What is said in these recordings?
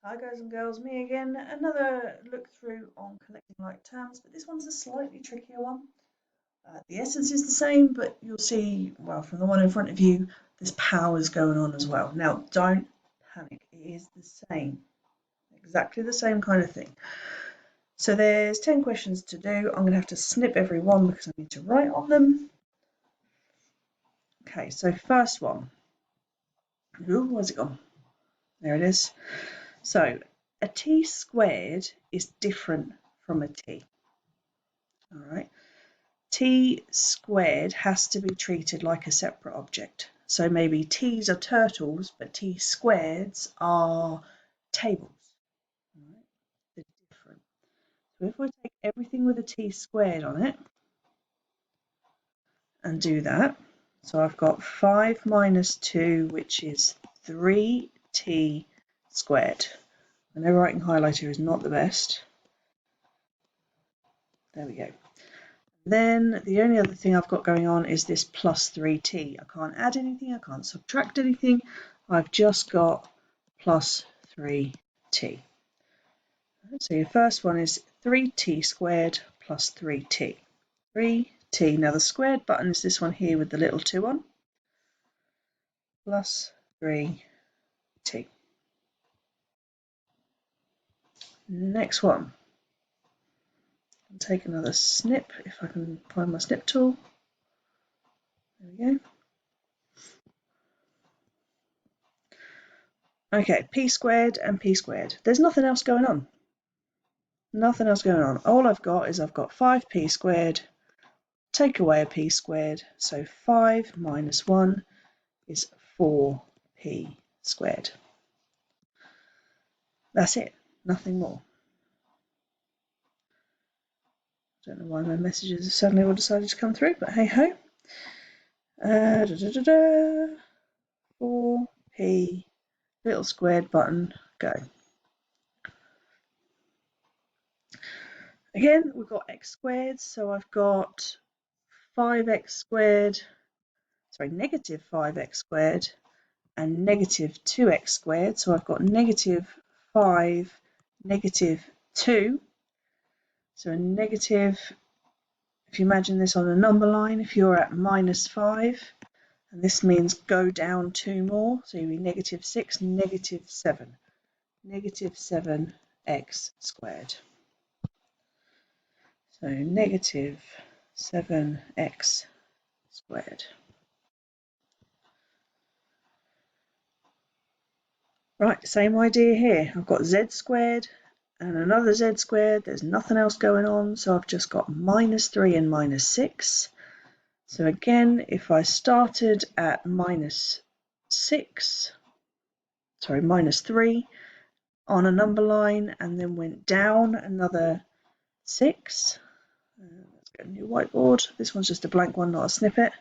Hi guys and girls, me again. Another look through on collecting like terms, but this one's a slightly trickier one. The essence is the same, but you'll see, well, from the one in front of you, there's powers going on as well. Now, don't panic. It is the same. Exactly the same kind of thing. So there's 10 questions to do. I'm going to have to snip every one because I need to write on them. Okay, so first one. Ooh, where's it gone? There it is. So a t squared is different from a t. All right. T squared has to be treated like a separate object. So maybe t's are turtles, but t squareds are tables. All right. They're different. So if I take everything with a t squared on it and do that, so I've got 5 minus 2, which is 3t squared. I know writing highlighter is not the best. There we go. Then the only other thing I've got going on is this plus 3t. I can't add anything, I can't subtract anything. I've just got plus 3t. So your first one is 3t squared plus 3t. 3t. Now the squared button is this one here with the little 2 on. Plus 3t. Next one. I'll take another snip if I can find my snip tool. There we go. Okay, p squared and p squared. There's nothing else going on. Nothing else going on. All I've got is I've got 5p squared, take away a p squared, so 5 minus 1 is 4p squared. That's it, nothing more. Don't know why my messages have suddenly all decided to come through, but hey ho. 4p, little squared button, go. Again, we've got x squared, so I've got 5x squared, sorry, negative 5x squared, and negative 2x squared. So I've got negative 5, negative 2. So a negative, if you imagine this on a number line, if you're at minus 5, and this means go down 2 more, so you'll be negative 6, negative 7. Negative 7x squared. So negative 7x squared. Right, same idea here. I've got z squared and another z squared. There's nothing else going on, so I've just got minus 3 and minus 6. So again, if I started at minus 3 on a number line and then went down another 6. Let's get a new whiteboard. This one's just a blank one, not a snippet.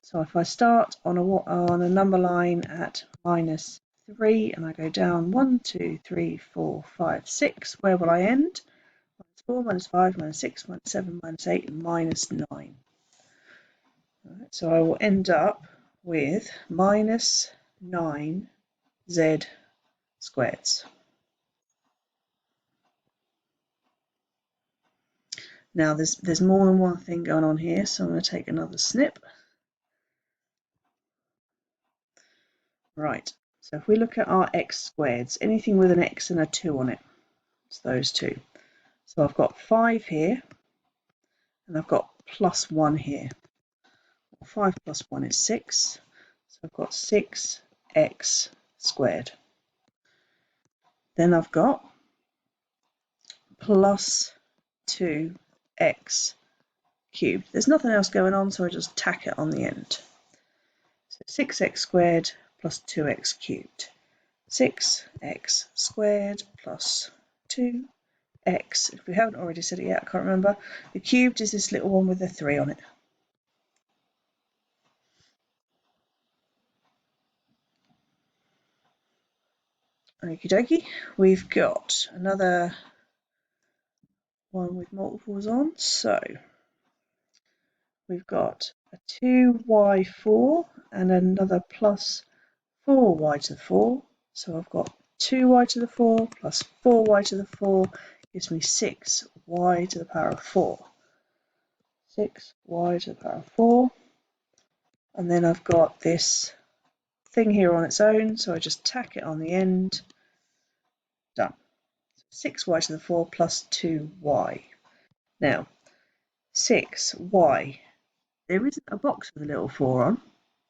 So if I start on a number line at minus 3 and I go down 1, 2, 3, 4, 5, 6, where will I end? Minus 4, minus 5, minus 6, minus 7, minus 8, and minus 9. Right, so I will end up with minus 9z squareds. Now there's more than one thing going on here, so I'm going to take another snip. Right, so if we look at our x squareds, anything with an x and a 2 on it, it's those two. So I've got 5 here, and I've got plus 1 here. 5 plus 1 is 6, so I've got 6x squared. Then I've got plus 2x cubed. There's nothing else going on, so I just tack it on the end. So 6x squared plus 2x cubed. 6x squared plus 2x. If we haven't already said it yet, I can't remember. The cubed is this little one with a 3 on it. Okie dokie. We've got another one with multiples on. So we've got a 2y4 and another plus 4y to the 4. So I've got 2y to the 4 plus 4y to the 4 gives me 6y to the power of 4. 6y to the power of 4. And then I've got this thing here on its own, so I just tack it on the end. Done. 6y to the 4 plus 2y. Now, 6y. There isn't a box with a little 4 on,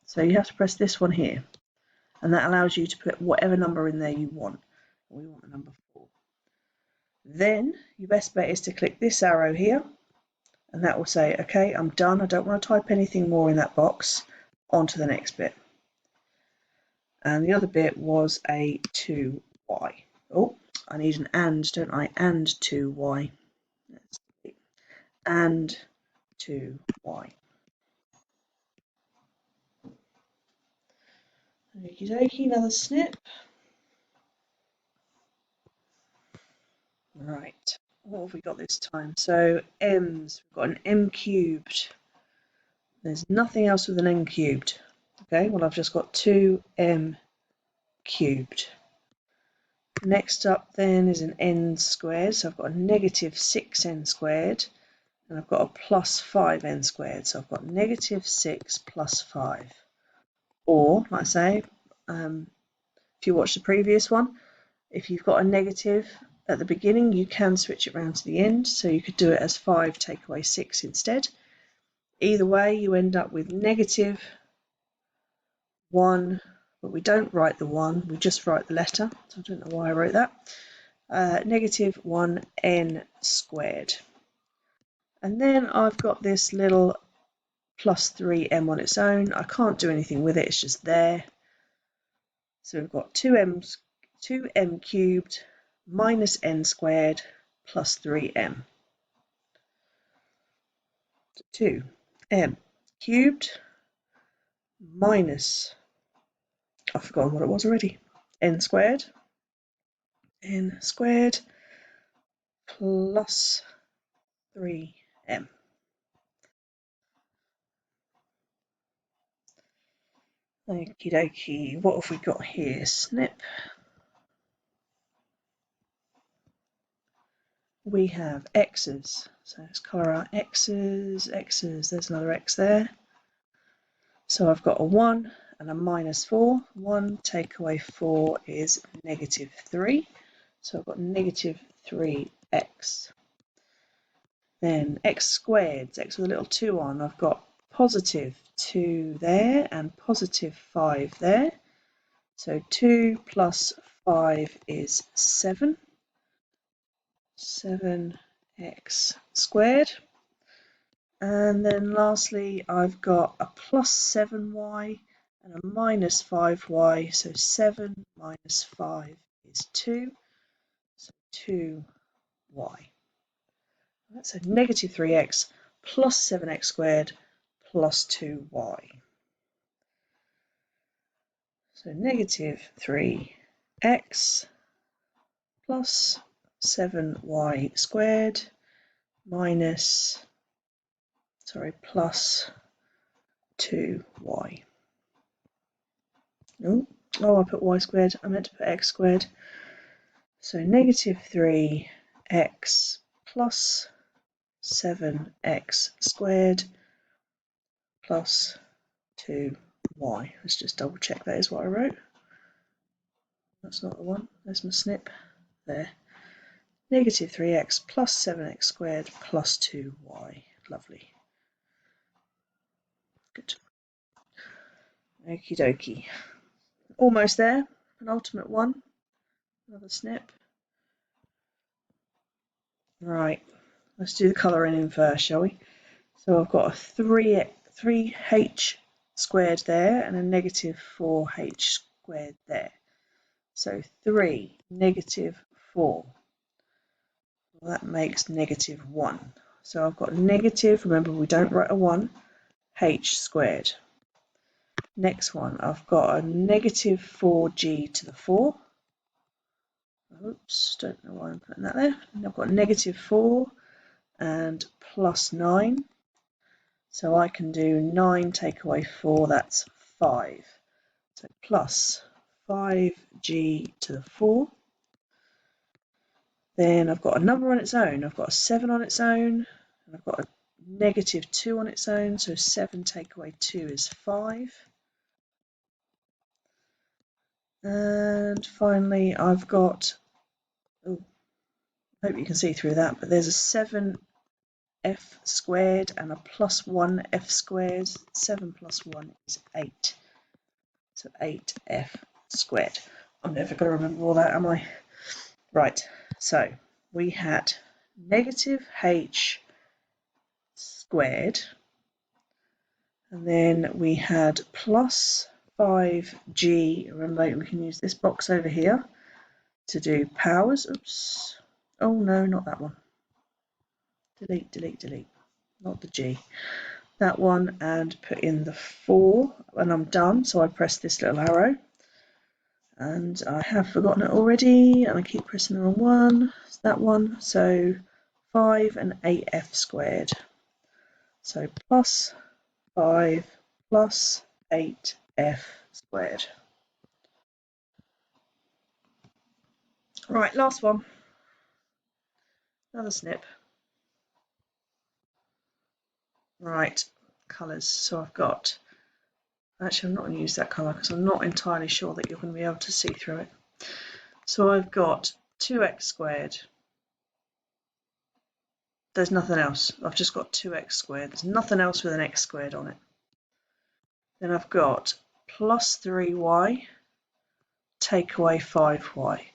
so you have to press this one here. And that allows you to put whatever number in there you want. We want the number 4. Then your best bet is to click this arrow here, and that will say, okay, I'm done. I don't want to type anything more in that box. On to the next bit. And the other bit was a 2y. Oh, I need an and, don't I? And 2y. And 2y. Okie dokie, another snip. Right, what have we got this time? So m's, we've got an m cubed. There's nothing else with an n cubed. Okay, well I've just got 2m cubed. Next up then is an n squared, so I've got a negative 6n squared, and I've got a plus 5n squared, so I've got negative 6 plus 5. Or, like I say, if you watch the previous one, if you've got a negative at the beginning, you can switch it round to the end, so you could do it as 5 take away 6 instead. Either way, you end up with negative 1, but we don't write the 1, we just write the letter, so I don't know why I wrote that. Negative 1n squared. And then I've got this little plus 3m on its own. I can't do anything with it, it's just there. So we've got 2m cubed minus n squared plus 3m. 2m cubed minus, I've forgotten what it was already, n squared plus 3m. Okie dokie, what have we got here? Snip. We have x's, so let's colour our x's, there's another x there. So I've got a 1 and a minus 4. 1 take away 4 is negative 3. So I've got negative 3x. Then x squared, x with a little 2 on, I've got positive 2 there and positive 5 there. So 2 plus 5 is 7. 7x squared. And then lastly, I've got a plus 7y and a minus 5y. So 7 minus 5 is 2. So 2y. That's a negative 3x plus 7x squared plus 2y. So negative 3x plus 7y squared minus, plus 2y. Oh, I put y squared. I meant to put x squared. So negative 3x plus 7x squared plus 2y. Let's just double check that is what I wrote. That's not the one. There's my snip. There. Negative 3x plus 7x squared plus 2y. Lovely. Good. Okie dokie. Almost there. Penultimate one. Another snip. Right. Let's do the colouring in first, shall we? So I've got a 3h squared there and a negative 4h squared there. So 3 negative 4. Well, that makes negative 1. So I've got negative, remember we don't write a 1, h squared. Next one, I've got a negative 4g to the 4. Oops, don't know why I'm putting that there. And I've got negative 4 and plus 9. So I can do 9 take away 4, that's 5. So plus 5g to the 4. Then I've got a number on its own. I've got a 7 on its own, and I've got a -2 on its own, so 7 take away 2 is 5. And finally I've got, oh, I hope you can see through that, but there's a 7f squared and a +1f squared. 7 plus 1 is 8. So 8f squared. I'm never going to remember all that, am I? Right, so we had -h squared, and then we had plus 5g. Remember, we can use this box over here to do powers. Oops. Oh no, not that one. Delete, delete, delete. Not the G. That one, and put in the 4, and I'm done. So I press this little arrow, and I have forgotten it already, and I keep pressing the wrong one. It's that one. So 5 and 8f squared. So plus 5 plus 8f squared. Right, last one. Another snip. Right, colours. So I've got, actually I'm not going to use that colour because I'm not entirely sure that you're going to be able to see through it. So I've got 2x squared. There's nothing else. I've just got 2x squared. There's nothing else with an x squared on it. Then I've got plus 3y take away 5y.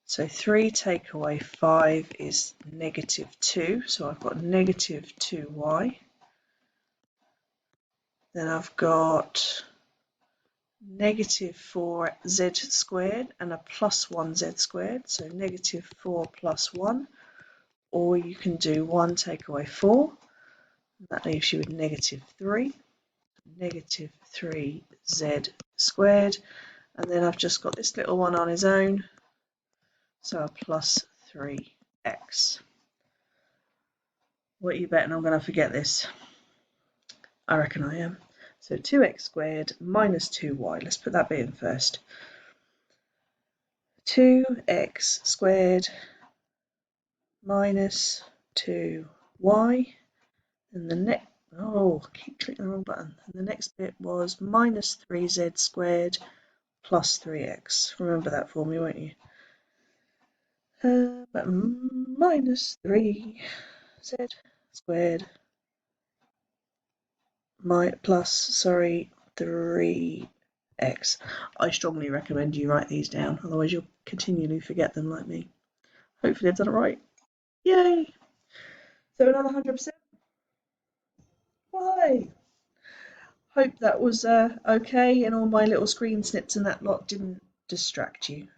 So 3 take away 5 is -2. So I've got -2y. Then I've got -4z squared and a +1z squared. So -4 plus 1. Or you can do 1 take away 4. That leaves you with -3. -3z squared. And then I've just got this little one on his own. So a plus 3x. What are you betting I'm going to forget this? I reckon I am. So 2x squared minus 2y. Let's put that bit in first. 2x squared minus 2y. And the next, oh, I keep clicking the wrong button. And the next bit was minus 3z squared plus 3x. Remember that for me, won't you? But minus 3z squared plus 3x. I strongly recommend you write these down, otherwise you'll continually forget them like me. Hopefully I've done it right. Yay! So another 100%. Why? Hope that was okay and all my little screen snips and that lot didn't distract you.